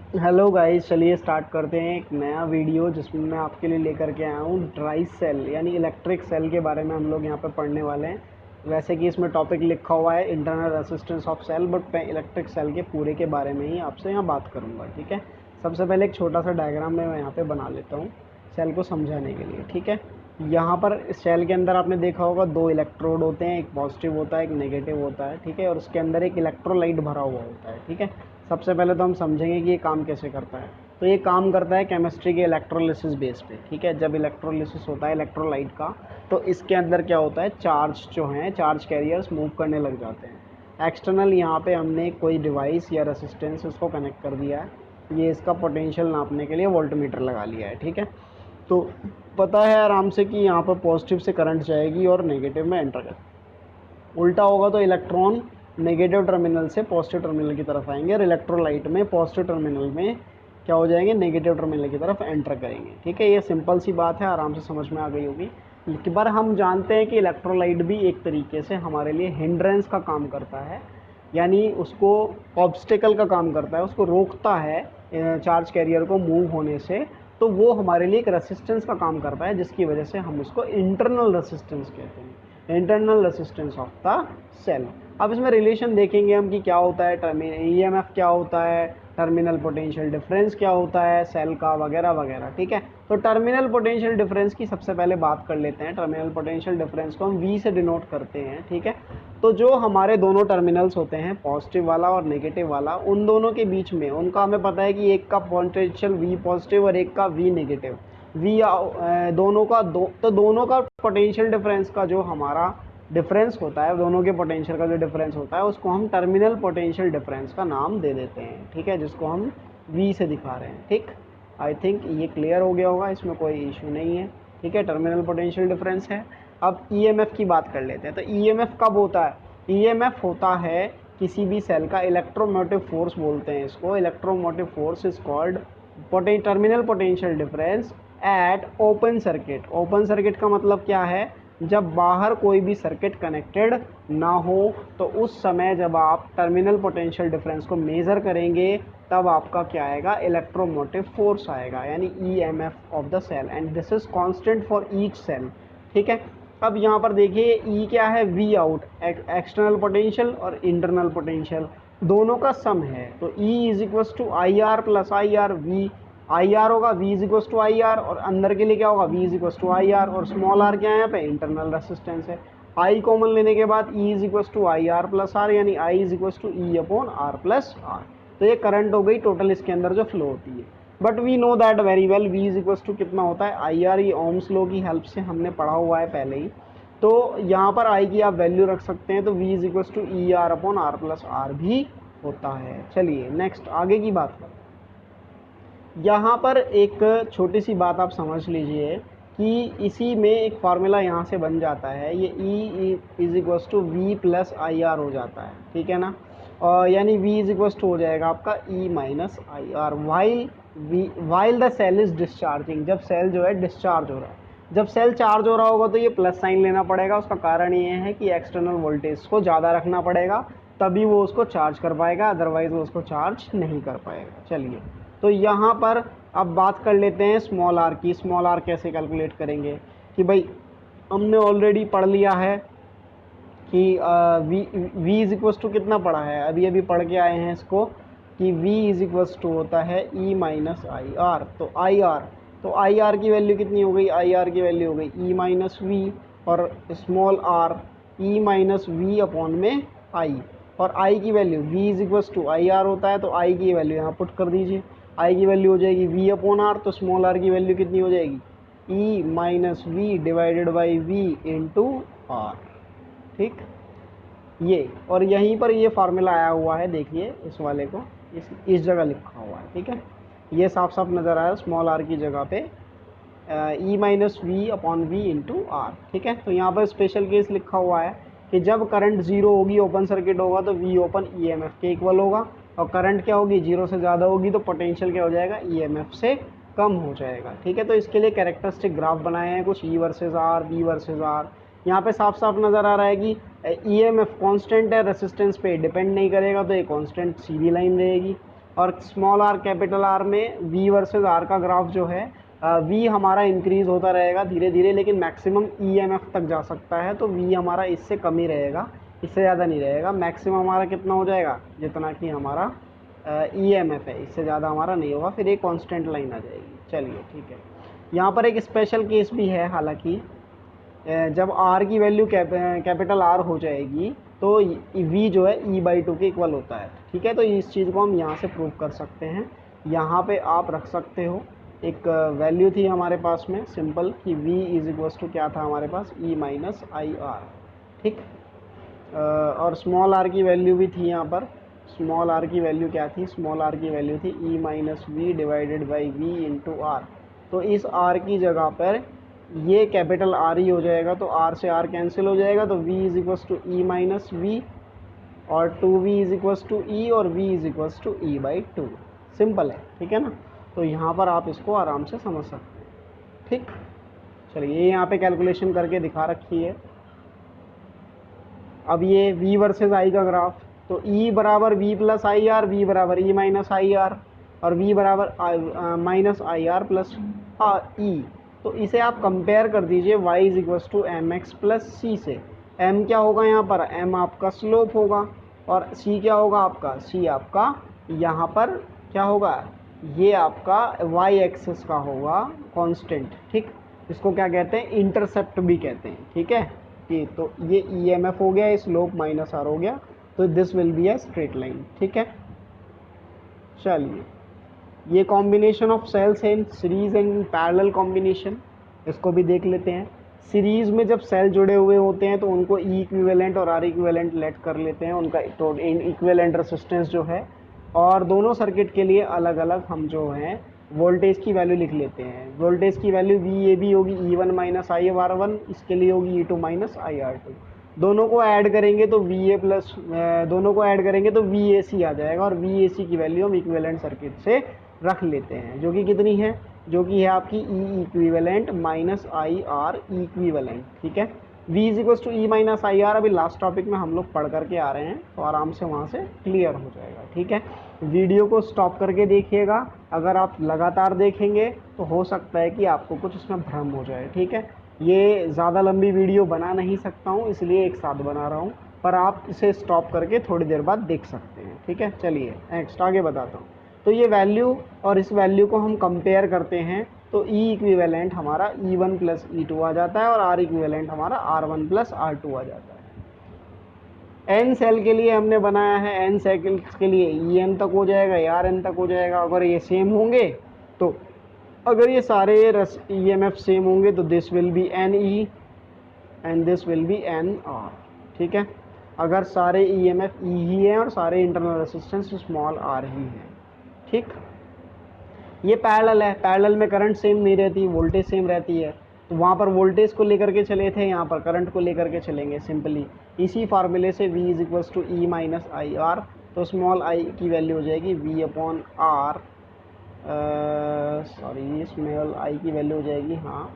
Hello guys, चलिए start करते हैं एक नया वीडियो जिसमें मैं आपके लिए लेकर के आया हूँ ड्राई सेल यानी इलेक्ट्रिक सेल के बारे में हम लोग यहाँ पे पढ़ने वाले हैं। वैसे कि इसमें टॉपिक लिखा हुआ है internal resistance of cell, but मैं इलेक्ट्रिक सेल के पूरे के बारे में ही आपसे यहाँ बात करूँगा। ठीक है, सबसे पहले एक छोटा सा डायग्राम मैं यहाँ पे बना लेता हूँ सेल को समझाने के लिए। ठीक है, यहाँ पर सेल के अंदर आपने देखा होगा दो इलेक्ट्रोड होते हैं, एक पॉजिटिव होता है एक नेगेटिव होता है। ठीक है, और उसके अंदर एक इलेक्ट्रोलाइट भरा हुआ होता है। ठीक है, सबसे पहले तो हम समझेंगे कि ये काम कैसे करता है। तो ये काम करता है केमिस्ट्री के इलेक्ट्रोलिसिस बेस पे। ठीक है, जब इलेक्ट्रोलिसिस होता है इलेक्ट्रोलाइट का, तो इसके अंदर क्या होता है, चार्ज जो हैं, चार्ज कैरियर्स मूव करने लग जाते हैं। एक्सटर्नल यहाँ पे हमने कोई डिवाइस या रेसिस्टेंस उसको कनेक्ट कर दिया है। ये इसका पोटेंशियल नापने के लिए वोल्टमीटर लगा लिया है। ठीक है, तो पता है आराम से कि यहाँ पर पॉजिटिव से करंट जाएगी और नेगेटिव में एंटर कर, उल्टा होगा तो इलेक्ट्रॉन नेगेटिव टर्मिनल से पॉजिटिव टर्मिनल की तरफ आएंगे और इलेक्ट्रोलाइट में पॉजिटिव टर्मिनल में क्या हो जाएंगे, नेगेटिव टर्मिनल की तरफ एंटर करेंगे। ठीक है, ये सिंपल सी बात है, आराम से समझ में आ गई होगी। लेकिन पर हम जानते हैं कि इलेक्ट्रोलाइट भी एक तरीके से हमारे लिए हिंड्रेंस का काम करता है, यानी उसको ऑब्स्टिकल का काम करता है, उसको रोकता है चार्ज कैरियर को मूव होने से। तो वो हमारे लिए एक रेसिस्टेंस का काम करता है, जिसकी वजह से हम उसको इंटरनल रेसिस्टेंस कहते हैं, internal resistance of the cell. अब इसमें रिलेशन देखेंगे हम कि क्या होता है, ईएमएफ क्या होता है, टर्मिनल पोटेंशियल डिफरेंस क्या होता है सेल का, वगैरह वगैरह। ठीक है, तो टर्मिनल पोटेंशियल डिफरेंस की सबसे पहले बात कर लेते हैं। टर्मिनल पोटेंशियल डिफरेंस को हम वी से डिनोट करते हैं। ठीक है, तो जो हमारे दोनों टर्मिनल्स होते हैं, पॉजिटिव वाला और नेगेटिव वाला, उन दोनों के बीच में उनका हमें पता है कि एक का पोटेंशियल वी पॉजिटिव और एक का वी नेगेटिव। वी दोनों का तो दोनों का पोटेंशियल डिफरेंस का जो हमारा डिफरेंस होता है, दोनों के पोटेंशियल का जो डिफरेंस होता है, उसको हम टर्मिनल पोटेंशियल डिफरेंस का नाम दे देते हैं। ठीक है, जिसको हम वी से दिखा रहे हैं। ठीक, आई थिंक ये क्लियर हो गया होगा, इसमें कोई इशू नहीं है। ठीक है, टर्मिनल पोटेंशियल डिफरेंस है। अब ईएमएफ की बात कर लेते हैं। तो ईएमएफ कब होता है, ईएमएफ होता है किसी भी सेल का इलेक्ट्रोमोटिव फोर्स बोलते हैं इसको। Electromotive force is called terminal potential difference at open circuit. Open circuit का मतलब क्या है, जब बाहर कोई भी सर्किट कनेक्टेड ना हो, तो उस समय जब आप टर्मिनल पोटेंशियल डिफरेंस को मेज़र करेंगे, तब आपका क्या आएगा, इलेक्ट्रोमोटिव फोर्स आएगा, यानी EMF of the cell, and this is constant for each cell. ठीक है, अब यहाँ पर देखिए ई क्या है, वी आउट, एक्सटर्नल पोटेंशियल और इंटरनल पोटेंशियल दोनों का सम है। तो E is equal to I R plus I R V, I R होगा V is equal to I R, और अंदर के लिए क्या होगा, V is equal to I R, और स्मॉल आर क्या है यहाँ पे, इंटरनल रेसिस्टेंस है। आई कॉमन लेने के बाद E is equal to I R plus R, यानी I is equal to E upon R plus R. तो ये करंट हो गई टोटल इसके अंदर जो फ्लो होती है। But we know that very well, V is equal to कितना होता है, आई आर। ये ओम्स लॉ की हेल्प से हमने पढ़ा हुआ है पहले ही। तो यहाँ पर आई की आप वैल्यू रख सकते हैं, तो V is equal to E R upon R plus R भी होता है। चलिए नेक्स्ट आगे की बात करते हैं। यहाँ पर एक छोटी सी बात आप समझ लीजिए कि इसी में एक फार्मूला यहाँ से बन जाता है, ये E is equal to V plus I R हो जाता है। ठीक है ना, और यानी v इज इक्वल टू हो जाएगा आपका e minus I R, while the cell is discharging. जब सेल जो है डिस्चार्ज हो रहा है, जब सेल चार्ज हो रहा होगा तो ये प्लस साइन लेना पड़ेगा। उसका कारण ये है कि एक्सटर्नल वोल्टेज को ज़्यादा रखना पड़ेगा, तभी वो उसको चार्ज कर पाएगा, अदरवाइज वो उसको चार्ज नहीं कर पाएगा। चलिए, तो यहाँ पर अब बात कर लेते हैं स्मॉल आर की। स्मॉल आर कैसे कैलकुलेट करेंगे, कि भाई हमने ऑलरेडी पढ़ लिया है कि वी इज इक्वल टू कितना पढ़ा है, अभी अभी पढ़ के आए हैं इसको, कि v इज इक्वल टू होता है e माइनस आई आर। तो आई आर, तो आई आर की वैल्यू कितनी हो गई, आई आर की वैल्यू हो गई e माइनस वी, और small R e minus V upon में आई, और आई की value v is equal to I R होता है, तो आई की वैल्यू यहाँ पुट कर दीजिए। आई की वैल्यू हो जाएगी v अपॉन आर, तो स्मॉल आर की वैल्यू कितनी हो जाएगी, e minus V divided by v into R. ठीक, ये और यहीं पर ये फार्मूला आया हुआ है, देखिए इस वाले को इस जगह लिखा हुआ है। ठीक है, ये साफ साफ नज़र आया स्मॉल आर की जगह पे E minus V upon V into R. ठीक है, तो यहाँ पर स्पेशल केस लिखा हुआ है कि जब करंट जीरो होगी, ओपन सर्किट होगा, तो V open E M F के इक्वल होगा, और करंट क्या होगी, जीरो से ज़्यादा होगी, तो पोटेंशियल क्या हो जाएगा, ई एम एफ से कम हो जाएगा। ठीक है, तो इसके लिए कैरेक्टरिस्टिक ग्राफ बनाए हैं कुछ, E versus R, V versus R. यहाँ पे साफ साफ नज़र आ रहा है कि ई एम एफ कॉन्स्टेंट है, रेसिस्टेंस पे डिपेंड नहीं करेगा, तो ये कॉन्स्टेंट सीधी लाइन रहेगी। और स्मॉल आर कैपिटल आर में वी वर्सेस आर का ग्राफ जो है, वी हमारा इंक्रीज होता रहेगा धीरे धीरे, लेकिन मैक्सिमम ईएमएफ तक जा सकता है, तो वी हमारा इससे कम ही रहेगा, इससे ज़्यादा नहीं रहेगा। मैक्सिमम हमारा कितना हो जाएगा, जितना कि हमारा ईएमएफ है, इससे ज़्यादा हमारा नहीं होगा, फिर एक कांस्टेंट लाइन आ जाएगी। चलिए ठीक है, यहाँ पर एक स्पेशल केस भी है, हालांकि जब आर की वैल्यू कैपिटल आर हो जाएगी तो वी जो है E/2 के इक्वल होता है। ठीक है, तो इस चीज़ को हम यहाँ से प्रूव कर सकते हैं। यहाँ पे आप रख सकते हो, एक वैल्यू थी हमारे पास में सिंपल कि v इज इक्वल टू क्या था हमारे पास, E-IR। ठीक, और स्मॉल आर की वैल्यू भी थी यहाँ पर। स्मॉल आर की वैल्यू क्या थी, स्मॉल आर की वैल्यू थी E-V divided by v into R. तो इस r की जगह पर ये कैपिटल R ही हो जाएगा, तो R से R कैंसिल हो जाएगा, तो v is equal to E-V और 2v is equal to E और v is equal to E/2। Simple है, ठीक है ना। तो यहाँ पर आप इसको आराम से समझ सकते हैं। ठीक, चलिए ये यहाँ पे कैलकुलेशन करके दिखा रखी है। अब ये v वर्सेस i का ग्राफ, तो E बराबर v plus I R, V बराबर E माइनस आई आर, और v बराबर minus I R plus E. तो इसे आप कंपेयर कर दीजिए y is equal to M X plus C से। m क्या होगा यहाँ पर, m आपका स्लोप होगा, और c क्या होगा आपका, c आपका यहाँ पर क्या होगा, ये आपका y एक्सिस का होगा कांस्टेंट। ठीक, इसको क्या कहते हैं, इंटरसेप्ट भी कहते हैं। ठीक है, ये तो ये EMF हो गया, स्लोप माइनस आर हो गया, तो this will be a straight line. ठीक है, चलिए ये कॉम्बिनेशन ऑफ सेल्स है in series and parallel combination, इसको भी देख लेते हैं। सीरीज में जब सेल जुड़े हुए होते हैं तो उनको ई इक्विवेलेंट और आर इक्विवेलेंट लेट कर लेते हैं, उनका इक्विवेलेंट रेसिस्टेंस जो है, और दोनों सर्किट के लिए अलग अलग हम जो हैं वोल्टेज की वैल्यू लिख लेते हैं। वोल्टेज की वैल्यू वी ए बी होगी E1 minus I are one, इसके लिए होगी E2 minus I are to. दोनों को ऐड करेंगे तो वी ए प्लस, दोनों को ऐड करेंगे तो वी ए सी आ जाएगा, और वी ए सी की वैल्यू हम इक्विवेलेंट सर्किट से रख लेते हैं, जो कि कितनी है, जो कि है आपकी E equivalent minus I R equivalent. ठीक है, v is equal to E minus I R, अभी लास्ट टॉपिक में हम लोग पढ़ करके आ रहे हैं, तो आराम से वहाँ से क्लियर हो जाएगा। ठीक है, वीडियो को स्टॉप करके देखिएगा, अगर आप लगातार देखेंगे तो हो सकता है कि आपको कुछ इसमें भ्रम हो जाए। ठीक है, ये ज़्यादा लंबी वीडियो बना नहीं सकता हूँ, इसलिए एक साथ बना रहा हूँ, पर आप इसे स्टॉप करके थोड़ी देर बाद देख सकते हैं। ठीक है, चलिए नेक्स्ट आगे बताता हूँ। तो ये वैल्यू और इस वैल्यू को हम कंपेयर करते हैं, तो E इक्विवेलेंट हमारा E1 प्लस E2 आ जाता है, और R इक्विवेलेंट हमारा R1 प्लस R2 आ जाता है। N सेल के लिए हमने बनाया है, N सेल के लिए EN तक हो जाएगा या RN तक हो जाएगा, अगर ये सेम होंगे तो, अगर ये सारे EMF सेम होंगे तो this will be NE and this will be NR। ठीक है, अगर सारे EMF E ही हैं और सारे इंटरनल रेसिस्टेंस स्मॉल r ही हैं। ठीक, ये पैरेलल है, पैरेलल में करंट सेम नहीं रहती, वोल्टेज सेम रहती है, तो वहाँ पर वोल्टेज को लेकर के चले थे, यहाँ पर करंट को लेकर के चलेंगे सिंपली इसी फार्मूले से। v is equal to E minus I R, तो स्मॉल आई की वैल्यू हो जाएगी v upon R, sorry small I की वैल्यू हो जाएगी, हाँ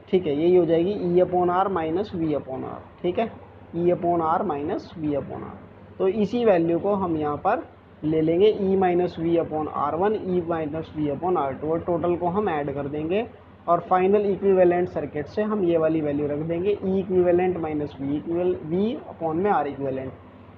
ठीक है, यही हो जाएगी E upon R minus V upon R. ठीक है, E upon R minus V upon R, तो इसी वैल्यू को हम यहाँ पर ले लेंगे E minus V upon R one, E minus V upon R two, और टोटल को हम ऐड कर देंगे, और फाइनल इक्विवेलेंट सर्किट से हम ये वाली वैल्यू रख देंगे, ई इक्विवेलेंट माइनस वी अपॉन में आर इक्विवेलेंट।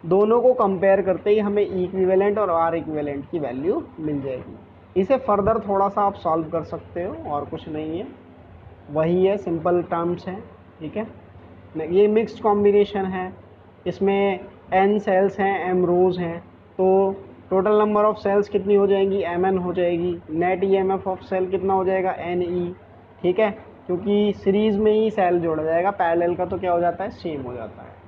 दोनों को कंपेयर करते ही हमें ई इक्विवेलेंट और आर इक्विवेलेंट की वैल्यू मिल जाएगी। इसे फर्दर थोड़ा सा आप सॉल्व कर सकते हो, और कुछ नहीं है, वही है, सिंपल टर्म्स हैं। ठीक है, ये मिक्स्ड कॉम्बिनेशन है, इसमें n सेल्स हैं, m रोज हैं, तो टोटल नंबर ऑफ सेल्स कितनी हो जाएंगी, mn हो जाएगी। नेट EMF ऑफ सेल कितना हो जाएगा, NE। ठीक है, क्योंकि सीरीज में ही सेल जोड़ा जाएगा, पैरेलल का तो क्या हो जाता है, सेम हो जाता है।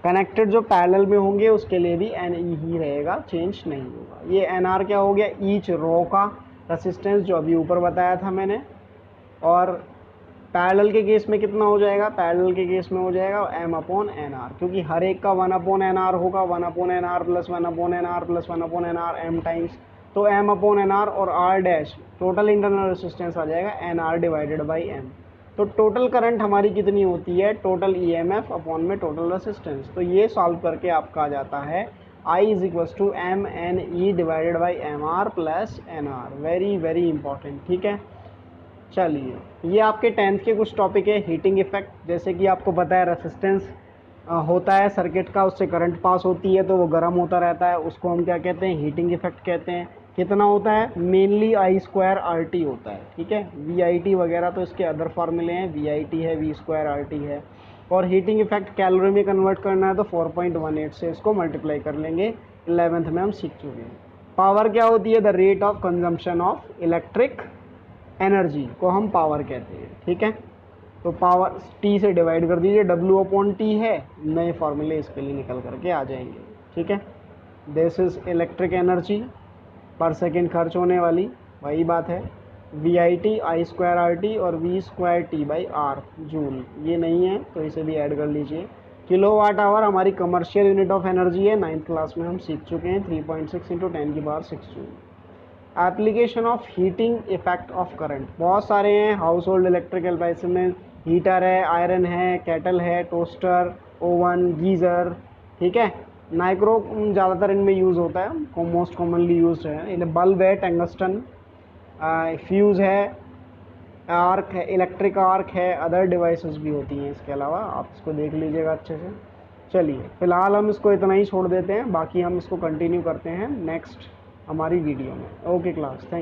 कनेक्टेड जो पैरेलल में होंगे उसके लिए भी NE ही रहेगा, चेंज नहीं होगा। ये NR क्या हो गया, ईच रो का रेसिस्टेंस, जो अभी ऊपर बताया था मैंने। और पैरेलल के केस में कितना हो जाएगा, पैरेलल के केस में हो जाएगा m अपॉन एन आर, क्योंकि हर एक का 1 अपॉन एन आर होगा, 1 upon N R plus 1 upon N R plus 1 upon N R m times, तो m अपॉन एन आर और r dash total internal resistance आ जाएगा N R divided by m। तो total current हमारी कितनी होती है, टोटल EMF अपॉन में टोटल रेसिस्टेंस। तो ये सॉल्व करके आपका आ जाता है I is equal to M N E divided by M R plus N R. Very very important, ठीक है। चलिए, ये आपके 10th के कुछ टॉपिक है। हीटिंग इफेक्ट, जैसे कि आपको पता है रेसिस्टेंस होता है सर्किट का, उससे करंट पास होती है तो वो गर्म होता रहता है, उसको हम क्या कहते हैं, हीटिंग इफेक्ट कहते हैं। कितना होता है, mainly I square R T होता है, ठीक है। वी आई टी वगैरह तो इसके अदर फार्मूले हैं, वी आई टी है, वी स्क्वायर आर टी है। और हीटिंग इफेक्ट कैलोरी में कन्वर्ट करना है तो 4.18 से इसको मल्टीप्लाई कर लेंगे। 11th में हम सीख चुके हैं। पावर क्या होती है, the rate of consumption of electric energy को हम पावर कहते हैं, ठीक है। तो पावर टी से डिवाइड कर दीजिए, डब्ल्यू अपॉन टी है, नए फॉर्मूले इसके लिए निकल करके आ जाएंगे, ठीक है। This is electric energy per second खर्च होने वाली, वही बात है। V I T I square R T और V square T by R joule, ये नहीं है तो इसे भी ऐड कर लीजिए। किलो वाट आवर हमारी कमर्शियल यूनिट ऑफ एनर्जी है, 9th क्लास में हम सीख चुके हैं। 3.6 into 10⁻6 joule. Application of heating effect of current बहुत सारे हैं। हाउस होल्ड इलेक्ट्रिकल डिवाइस में हीटर है, आयरन है, केटल है, टोस्टर, ओवन, गीज़र, ठीक है। माइक्रो ज़्यादातर इनमें यूज़ होता है, मोस्ट कॉमनली यूज है। इन्हें बल्ब है, टंगस्टन, फ्यूज़ है, आर्क है, इलेक्ट्रिक आर्क है, अदर डिवाइसेस भी होती हैं इसके अलावा, आप इसको देख लीजिएगा अच्छे से। चलिए, फ़िलहाल हम इसको इतना ही छोड़ देते हैं, बाकी हम इसको कंटिन्यू करते हैं नेक्स्ट हमारी वीडियो में। Okay class, thank